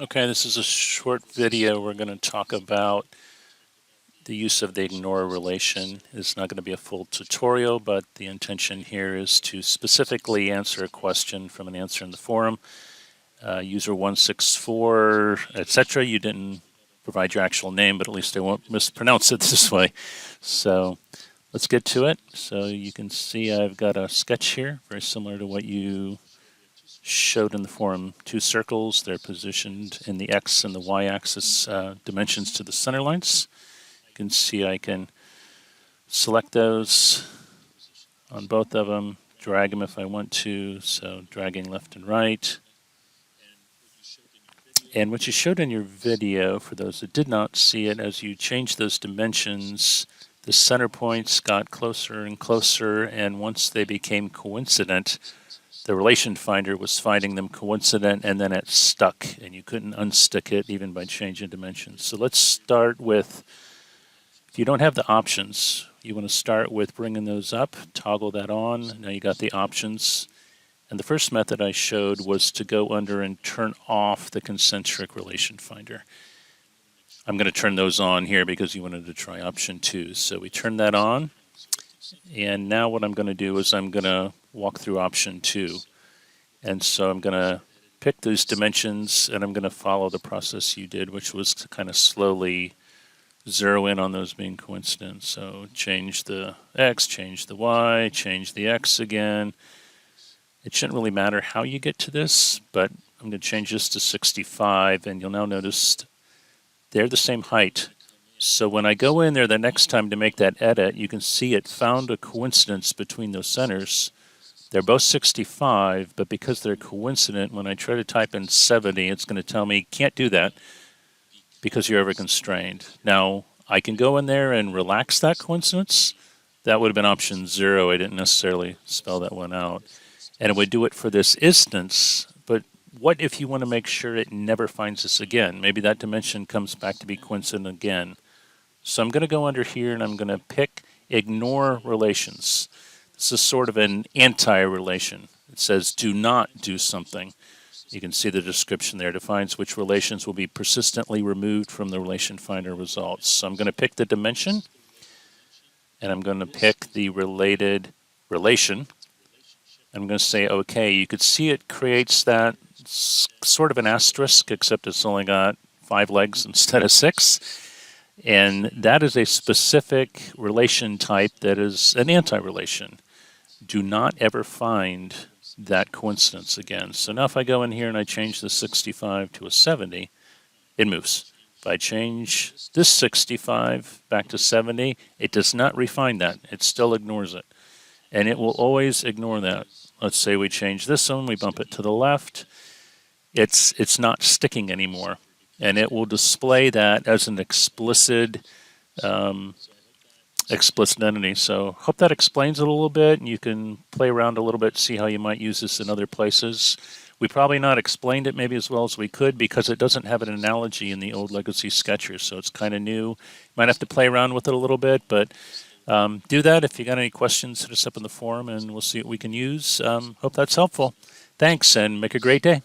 Okay, this is a short video. We're going to talk about the use of the ignore relation. It's not going to be a full tutorial, but the intention here is to specifically answer a question from an answer in the forum. User 164, etc. You didn't provide your actual name, but at least I won't mispronounce it this way. So let's get to it. So you can see I've got a sketch here, very similar to what you showed in the forum. Two circles, they're positioned in the x and the y-axis dimensions to the center lines. You can see I can select those on both of them, drag them if I want to, so dragging left and right. And what you showed in your video, for those that did not see it, as you change those dimensions, the center points got closer and closer, and once they became coincident, the relation finder was finding them coincident, and then it stuck, and you couldn't unstick it even by changing dimensions. So let's start with, if you don't have the options, you want to start with bringing those up, toggle that on. Now you got the options. And the first method I showed was to go under and turn off the concentric relation finder. I'm going to turn those on here because you wanted to try option 2. So we turn that on. And now what I'm going to do is I'm going to walk through option 2. And so I'm going to pick those dimensions and I'm going to follow the process you did, which was to kind of slowly zero in on those being coincident. So change the x, change the y, change the x again. It shouldn't really matter how you get to this, but I'm going to change this to 65, and you'll now notice they're the same height. So when I go in there the next time to make that edit, you can see it found a coincidence between those centers. They're both 65, but because they're coincident, when I try to type in 70, it's going to tell me, can't do that because you're over constrained. Now, I can go in there and relax that coincidence. That would have been option 0. I didn't necessarily spell that one out. And it would do it for this instance, but what if you want to make sure it never finds this again? Maybe that dimension comes back to be coincident again. So I'm going to go under here and I'm going to pick ignore relations. This is sort of an anti-relation. It says do not do something. You can see the description there. It defines which relations will be persistently removed from the relation finder results. So I'm going to pick the dimension and I'm going to pick the related relation. I'm going to say OK. You could see it creates that sort of an asterisk, except it's only got 5 legs instead of 6. And that is a specific relation type that is an anti-relation. Do not ever find that coincidence again. So now if I go in here and I change the 65 to a 70, it moves. If I change this 65 back to 70, it does not refine that. It still ignores it. And it will always ignore that. Let's say we change this one, we bump it to the left. It's not sticking anymore. And it will display that as an explicit entity. So hope that explains it a little bit, and you can play around a little bit, see how you might use this in other places. We probably not explained it maybe as well as we could because it doesn't have an analogy in the old legacy sketchers, so it's kind of new. You might have to play around with it a little bit, but do that. If you got any questions, hit us up in the forum and we'll see what we can use. Hope that's helpful. Thanks and make a great day.